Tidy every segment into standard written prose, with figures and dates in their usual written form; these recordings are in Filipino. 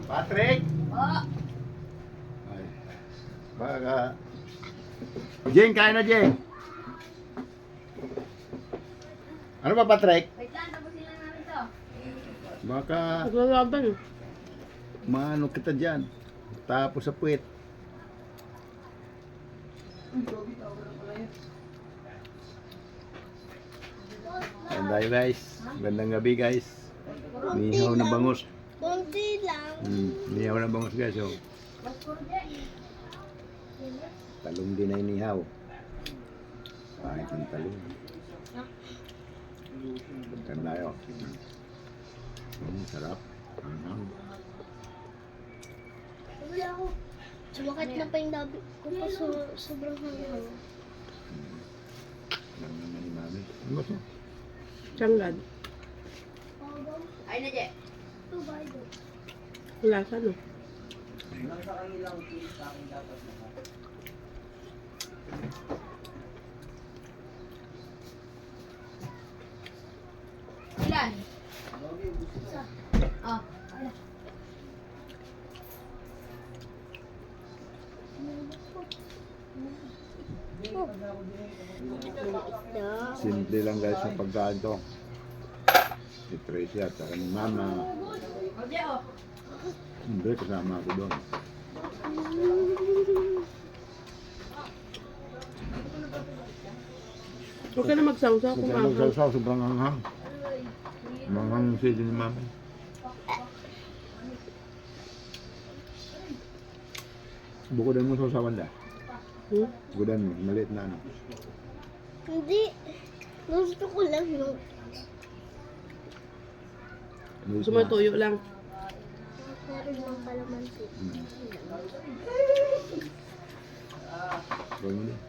Patrick? Oh. Ay. Baka... Jeng, kain na Jeng. Ano ba Patrick? Wait lang, tapusin lang namin to. Baka Naglalaban. maano kita dyan. Tapos sa puwit. Ayan tayo guys. Gandang gabi guys. Nihaw na bangus. Kunti lang. Nihaw na bangus guys. Oh. Talong din ay nihaw. Kahit ang talong. Pagkan tayo. Sarap. Wala ako. Sumakit na pa yung labi ko pa sobrang hanggang. Lang naman ni mami. Ano ba ito? Tsanggad. Ay na, Je. Lasa no. Ilan? Oh. Simple lang guys sa pagkain to. Si Tracy at saka ni Mama. Oh, Je, oh. Hindi, kasama ako doon. Huwag ka na magsawsaw kung Kung anghang. magsasaw, sobrang anghang. Manghang yung sili ni Mama. Bukudan mo sausawan da. Bukudan mo, maliit na ano. Hindi. Gusto ko lang yung Maliit Gusto mo na. tuyo lang. meron ng kalamansi. Gawin mo din.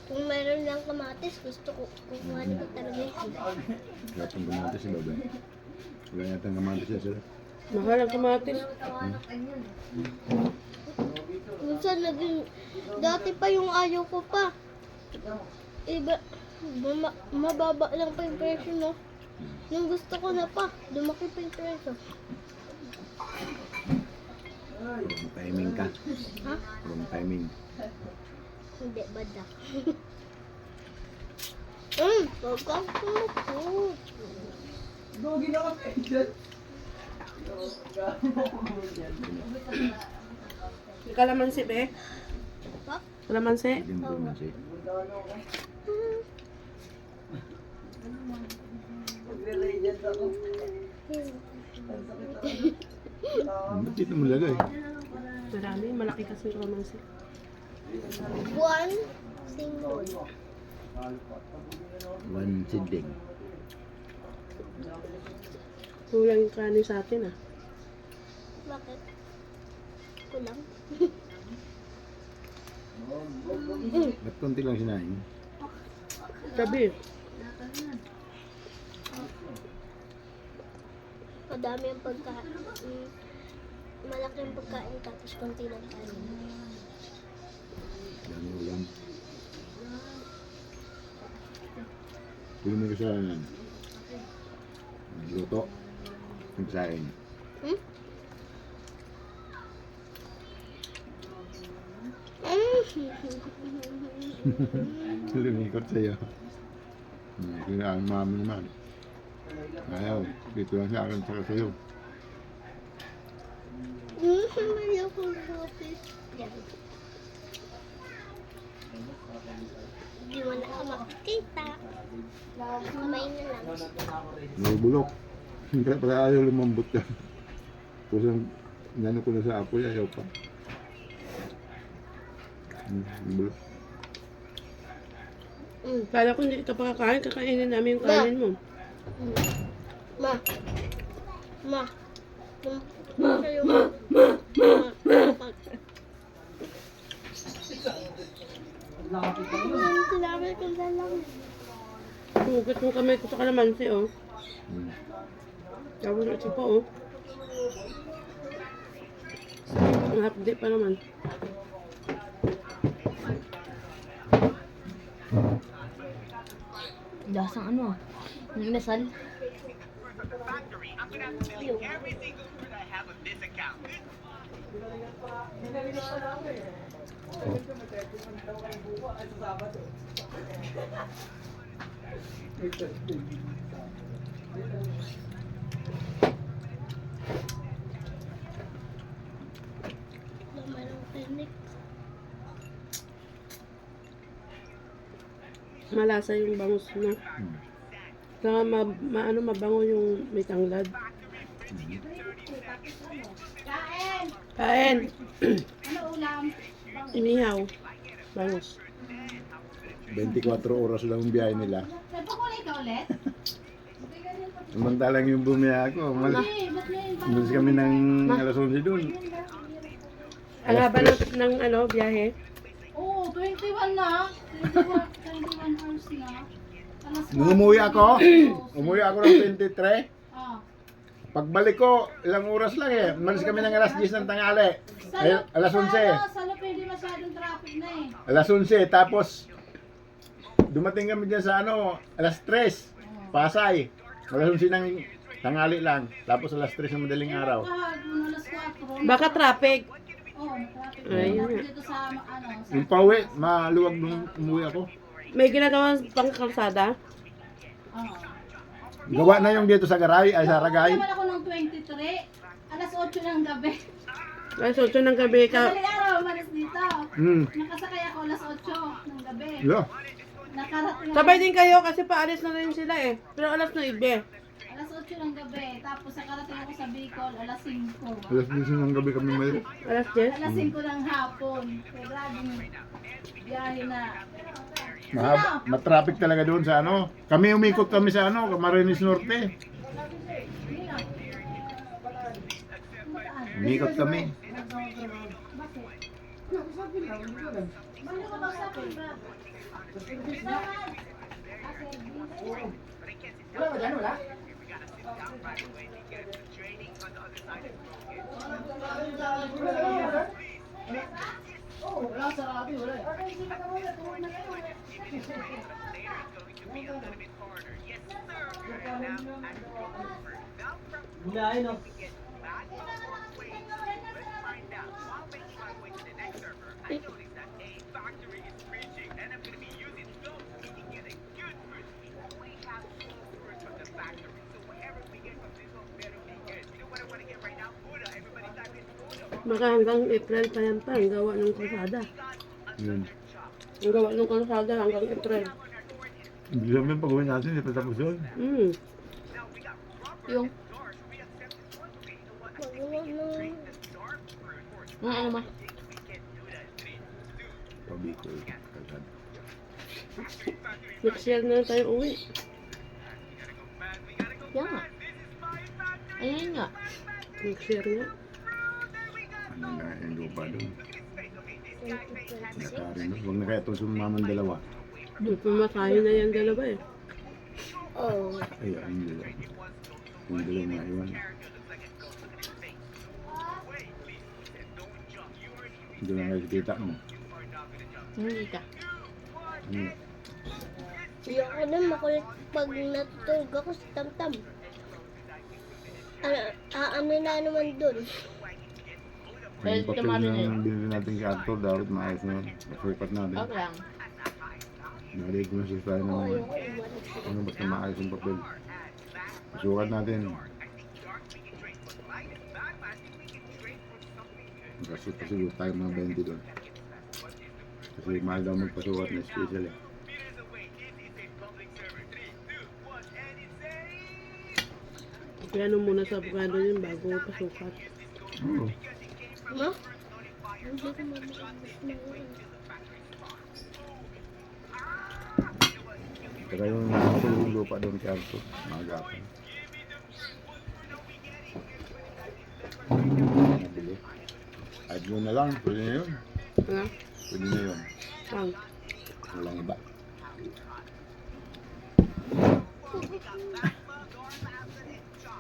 Kung meron ng kamatis, gusto ko kukuhanin ko talaga yun. Sarap ang kamatis si Baba. Wala yata ang kamatis yan sila. Mahal ang kamatis. Minsan naging, dati pa yung ayaw ko pa. Iba, mababa lang pa yung presyo, no? Nung gusto ko na pa, lumaki pa yung presyo. Wrong timing ka. Ha? Wrong timing. Hindi, bada. Pagkak mo. Kalamansi be. Ha? Kalamansi. Hindi mo naman siya. Ba't dito mo lagay? Marami. Malaki kasi yung kalamansi. One single. One seedling. Kulang yung kanin sa atin ah. Bakit? Kulang. Ba't konti lang sinain? Gabi. Madami ang pagkain. Malaki ang pagkain tapos konti lang kanin. Dami ulam. Hindi mo kasalanan. Luto. Nagsain. Hmm? Lumikot sa'yo. Kaya ang mami naman. Ayaw. Dito lang sa akin saka sa'yo. Ayaw ko lapis. Yan. Hindi mo na ako makikita. Kamay na lang. May bulok. Kaya pala ayaw lumambot ka. Kusang nano ko na sa apoy, ayaw pa. Bulok. Kala ko hindi ka pa kakain. Kakainin namin yung kanin mo. Ma. Ma. Ma. Sa'yo. Ma. Sinabi ko na lang. Hugot mo kamay ko sa kalamansi oh. Tapos ito pa oh. Ang hapdi pa naman. Lasang ano ah. Ang inasal. Laman ng clinic. Malasa yung bangus na. Saka mabango yung may tanglad. Kain! Kain! Ano ulam? Inihaw. Bangus. 24 oras lang ang biyahe nila. Nagpakulay ka ulit? Samantalang yung bumiyahe ko, Hindi, ba't ngayon? umalis kami ng alas 11 doon. Ang haba ng ano, biyahe. Oo, 21 na. 21 hours na. Alas Nung umuwi ako ng 23. Ah. Pagbalik ko, ilang oras lang eh. Umalis kami ng alas 10 ng tanghali. Ay, alas 11. Sa Lop, hindi masyadong traffic na eh. Alas 11. Tapos, dumating kami dyan sa alas 3. Pasay. Alas 11 ng tanghali lang. Tapos alas 3 ng madaling araw. Alas 4. Baka traffic. Oo, traffic. Ayun nga. Dito sa sa Yung pauwi, maluwag nung umuwi ako. May ginagawa pang kalsada. Gawa na yung dito sa Garay, ay sa Ragay. Naman ako ng 23. Alas 8 ng gabi. Alas 8 ng gabi ka. Madaling araw, umalis dito. Hmm. Nakasakay ako alas 8 ng gabi. Yo. Nakarating Sabay din kayo kasi paalis na rin sila eh. Pero alas 9. alas 8 ng gabi. Tapos nakarating ako sa Bicol, alas 5. Alas 10 ng gabi kami may. Alas 10. Alas 5 ng hapon. Kaya grabing biyahe na. Matraffic talaga doon sa Kami umikot kami sa Camarines Norte. Umikot kami. Baka hanggang April pa yan pa. Ang gawa ng kalsada. Yun. Ang gawa ng kalsada hanggang April. Hindi namin pag-uwi natin, hindi pa tapos yun. Yung? Ano ma? Pabicol. Kalsada. Next year na tayo uwi. Yan nga. Ayun nga. Next year na. Ano na yung lupa doon. Nakari na. Huwag na kaya itong sumamang dalawa. Pumakain na yan dalawa eh. Oh. Ay, hindi lang. Yung dalawa na iwan. Hindi lang kayo kita mo. Hindi ka. Ano? Ayoko na makulit pag natutulog ako sa tamtam. Ano na naman dun? Yung papel na binili natin kay Arthur, dapat maayos na yun. Pasukat natin. lang. Nalagay ko na sa tayo ng basta maayos yung papel. Pasukat natin. Kasi pasiguro tayo mga 20 doon. Kasi mahal daw magpasukat na special eh. Kaya muna sa abogado yun bago pasukat. Oo. Ma? Hindi ko mababas na yun. Saka yung nakatulong lupa doon kay Arthur, magapan. Nabili. Kahit yun na lang, pwede na yun. Ano? Pwede na yun. Ang. Walang iba.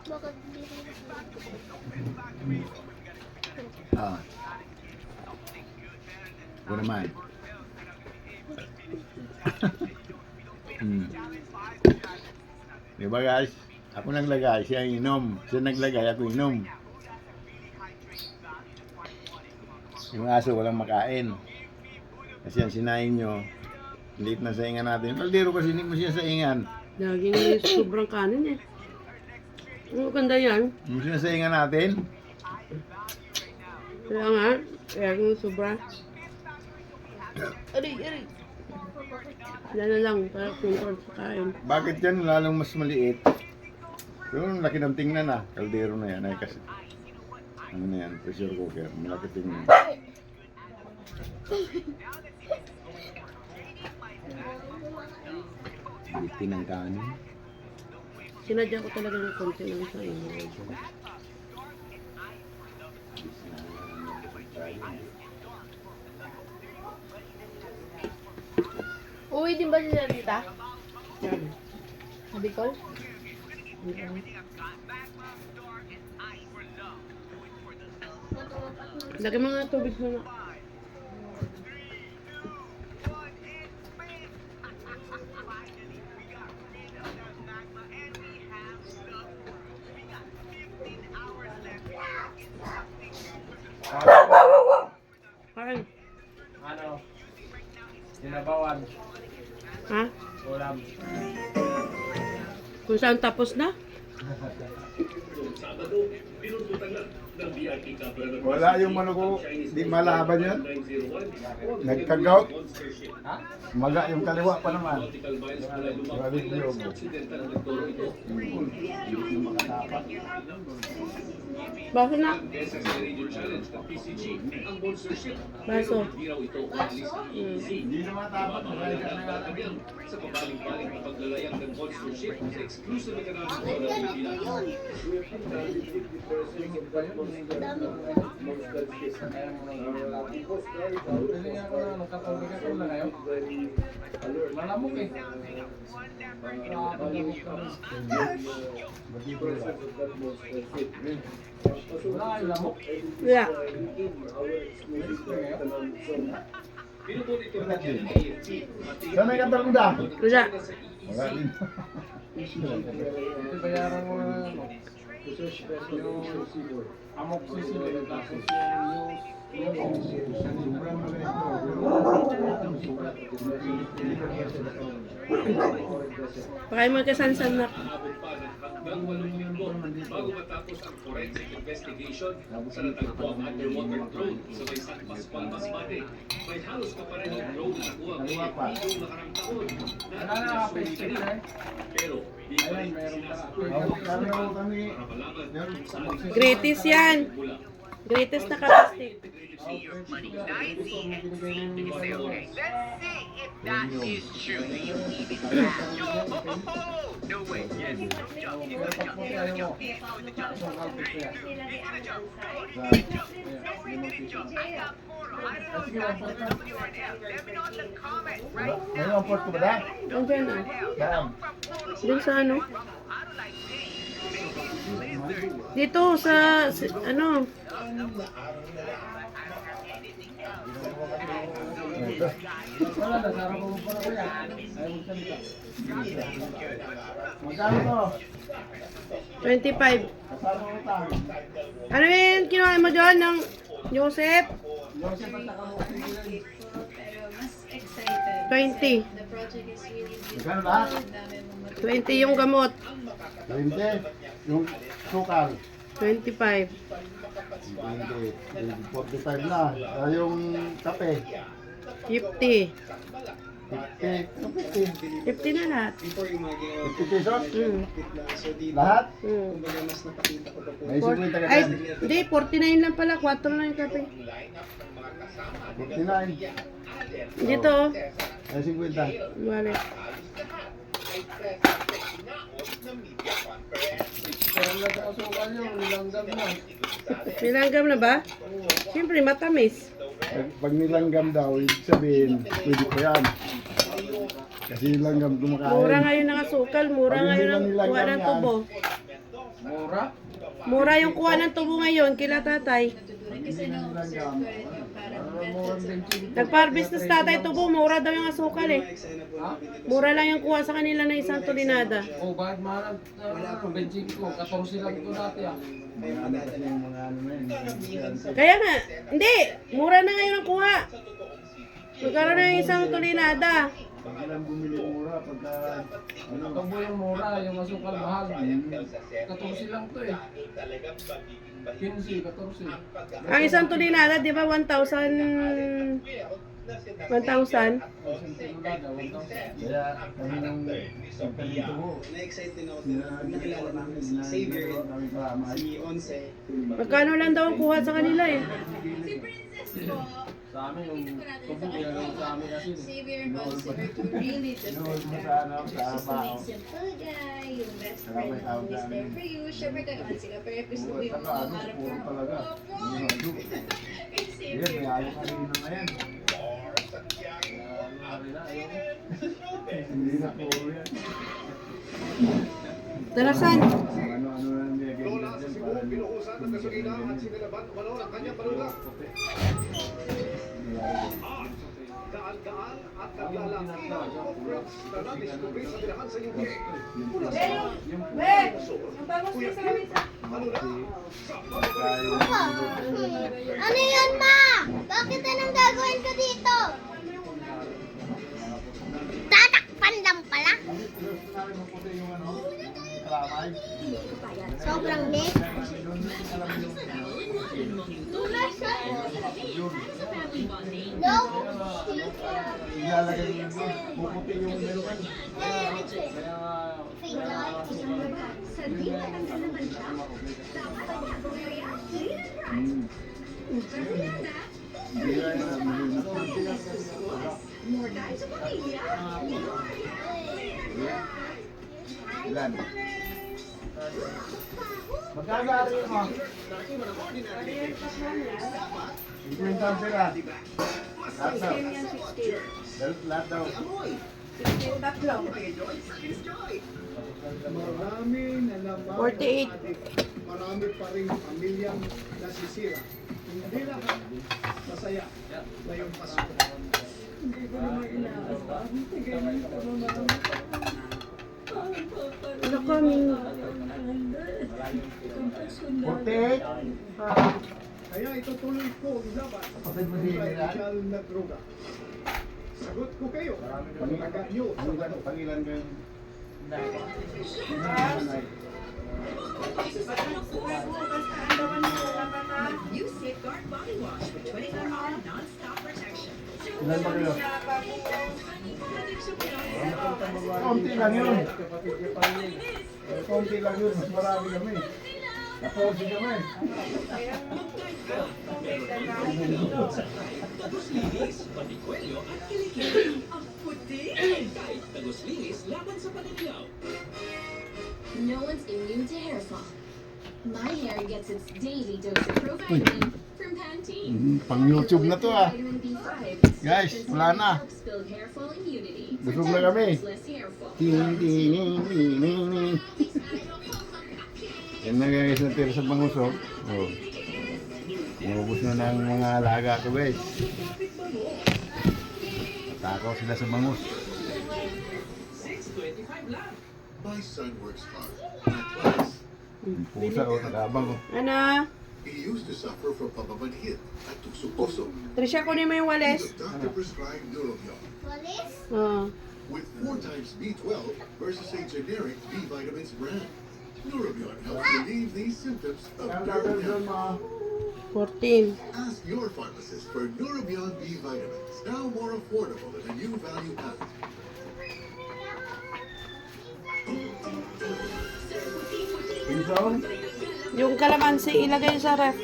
Bakit hindi Ah. Ako naman. Diba guys? Ako naglagay, siya inom. Siya naglagay, ako inom. Yung aso walang makain. Kasi ang sinain nyo, liit na saingan natin. Kaldero kasi hindi mo siya saingan. Laging sobrang kanin eh. Ang maganda yan. Hindi mo siya saingan natin. Kaya nga, kaya kung sobra. Aray. Yan na lang, para control sa kain. Bakit yan lalong mas maliit? Pero ang laki ng tingnan na. Kaldero na yan. Ay kasi, ano na yan, pressure cooker. Malaki tingnan. Bitin ng kanin. Sinadya ko talaga ng konti lang sa inyo. Uwi din ba siya dita? Yan. Sa Bicol? Lagi mga tubig mo na. Kain. Ano? Sinabawan. Ha? Ulam. Kung saan tapos na? Wala yung ano ko, di malaban yun. Nagkagaut. Maga yung kaliwa pa naman. Grabe yung mo. Hindi makatapat. Baso na. Baso. Hindi na matapat. Sa pabaling-baling na paglalayag ng sponsorship sa exclusive na kanal sa Bakit ganito yun? Dami Pili nga ako na nagkatulog ako na ngayon. Malamok eh. Wala kayo lamok. Wala. Saan may katalunda? Wala. Wala din. Ito bayaran mo na ano. Yung amok sisili. Tapos Pakay magkasansan na. Abot pa ng hanggang 8 linggo bago matapos ang forensic investigation sa natagpuang underwater drone sa may San Pascual, Masbate. May halos kaparehong drone na nakuha ngayong nakarang taon na pinasuli na. Pero di pa rin sinasagot Kami para malaman kung saan Greatest yan. mula. Greatest na kapastik. Ngayon ang port ko ba da? Andiyan na. Saan? Dun sa ano? Dito sa ano? wala na, sarap mo pa na kuya. Ayaw mo salita. Magkano to? 25. Kasama ko tayo. Ano yun kinuha mo doon ng Joseph? Joseph at nakamukha nila. Pero mas excited. 20. The project is really beautiful. Magkano lahat? Dami mong 20 yung gamot. 20. Yung sukal. 25. 20. 45 na. Yung kape. 50. 50. 50 na lahat. 50 pesos? Lahat? May 50 ka Ay, dyan. hindi. 49 lang pala. 4 lang yung kape. 49. Dito. May 50. Wala. Pero nagkakasukal yung nilanggam na. Nilanggam na ba? Siyempre, matamis. Pag nilanggam daw, ibig sabihin, pwede ko yan. Kasi nilanggam kumakain. Mura ngayon ng asukal. Mura Pag hindi ngayon lang ang nilanggam kuha ng yan. tubo. Mura? Mura yung kuha ng tubo ngayon. Kila tatay. kasi na-observe ko rin yung parang mental. Nagpa-harvest na si Tatay Tubo, mura daw yung asukal eh. Mura lang yung kuha sa kanila ng isang tulinada. Oh, bakit mahal ang benching ko? 14 lang ito dati ah. Ano kasi yung mga ano na yun. Kaya nga, hindi, mura na ngayon ang kuha. Magkaroon na yung isang tulinada. Pag ilang bumili mura, pagka ano, Tubo yung mura, yung asukal mahal. 14 lang to eh. 15, 14. Ang isang tulinada, di ba, 1,000? 1,000? Isang tulada, 1,000. kaya kami nang pagkalito ko, nakilala namin na Xavier, Magkano lang daw ang kuha sa kanila eh. Si Princess po, Sa amin, yung tubo ginagawa sa amin kasi. Xavier considered to really just Noon mo sa ano, sa just to bao. make simple guy, yung best friend na always there for you. Syempre gano'n sila, pero gusto ko yung Saka ano, mga puro talaga. Opo. Yan, Kay Xavier. may ayaw ka rin na yan. Hindi na puro yan. Dalasan. Ano-ano na niya ganyan dyan para Pinuhusan ng gasolina at sinilaban umano ng kanyang balula. Daan-daan at naglalaki ng conference na nadiskubre sa binahan sa UK. Mula sa ano na? Ano yun, ma? Bakit anong gagawin ko dito? Tatakpan lang pala. Sobrang big. No. ilalagay mo doon. Puputi yung meron. Ilan? Magkagari mo? 50 ang pera. Lahat daw. Lahat daw. Marami na naman 48. marami pa rin pamilyang nasisira. Hindi lahat masaya ngayong Pasko. Ano kaming? 48? Kaya itutuloy ko ang laban Kapatid mo si sa Miran? illegal na droga. Sagot ko kayo, taga nyo sa ano. Pangilan ko yung... You Safeguard Body Wash with 24-hour non-stop protection. Ilan ba kayo? Konti lang yun. Konti lang yun. Mas marami kami. Naporsi kami. Tagos-linis, patikwelyo at kilikili. Ang puti! Kahit tagos-linis laban sa paninilaw. No one's immune to hair fall. My hair gets its daily dose of provitamin from Pantene. Pang YouTube na to ah. Vitamin B5. Guys, wala na. Helps build hair fall immunity. Busog na kami. Less hair fall. Ting, ting, ting, ting, ting, ting. Yan na guys, natira sa bangusok. Oh. Umubos na ng mga alaga ko guys. Takaw sila sa bangus. 6.25 lang. My son works hard. At twice. Pusa o, nakabang oh. Ano? He used to suffer from pamamanhid at tusok-puso. Trisha, kunin mo yung walis. The doctor prescribed Neurobion Walis? Oh. with 4 times B12 versus a generic B vitamins brand. Neurobion helps relieve these symptoms of nerve damage. 14. Ask your pharmacist for Neurobion B vitamins, now more affordable than a new value pack. Pinson? Yung kalamansi, ilagay sa ref.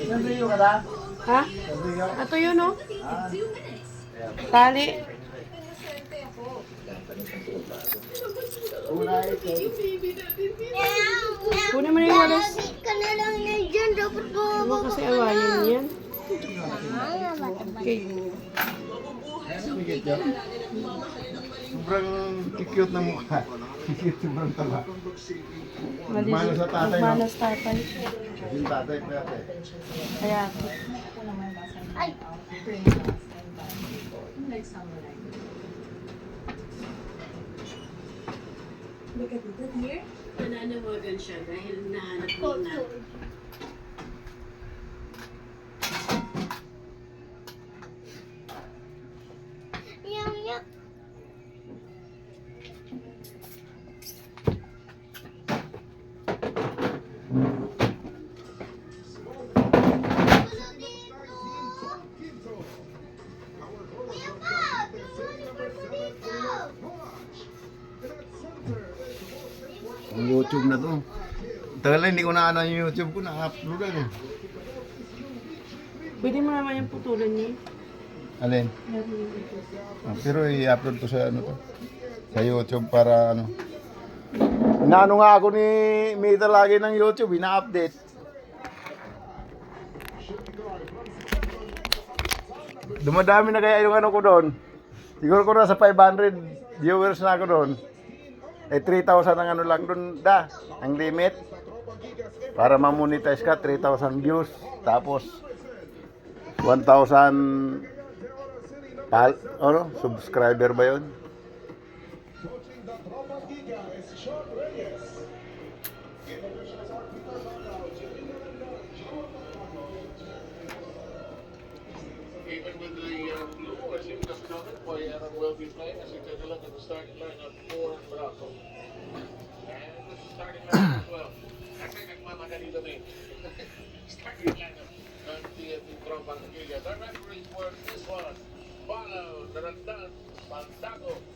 Saan sa'yo ka na? Ha? Saan sa'yo? Ito yun, oh. Ah, Tali. una ito. Kunin mo na yung walis. Lagi ka na lang na dyan. Dapat Huwag mo bumaba kasi awayin yan. ka. Okay. Bigit yun. sobrang cute ng mukha. Cute, sobrang taba. Mali, Malas sa tatay, no? malas tatay. Kasi yung tatay pa yate. Kaya, Ay! Nananawagan siya dahil nahanap niya na Yang, yang. Ang YouTube na to. Tagal na hindi ko na ano yung YouTube ko, na-upload na eh. pwede mo naman yung putulan niya. Alin? Pero i-upload ko sa ano to. Sa YouTube para ano. Inaano nga ako ni Mita lagi ng YouTube, ina-update. Dumadami na kaya yung ano ko doon. Siguro ko na sa 500 viewers na ako doon. Eh 3,000 ang ano lang doon ang limit. Para ma-monetize ka 3,000 views. Tapos 1,000 subscriber ba 'yon? Even with the blue, I think that's covered by Aaron will be playing as we take a look at the starting lineup for Morocco. And the starting lineup as well. Kasi nagmamadali kami. Starting lineup ng TNT Tropang Giga. The referees for this one, Palo, Tarandan, Pantago,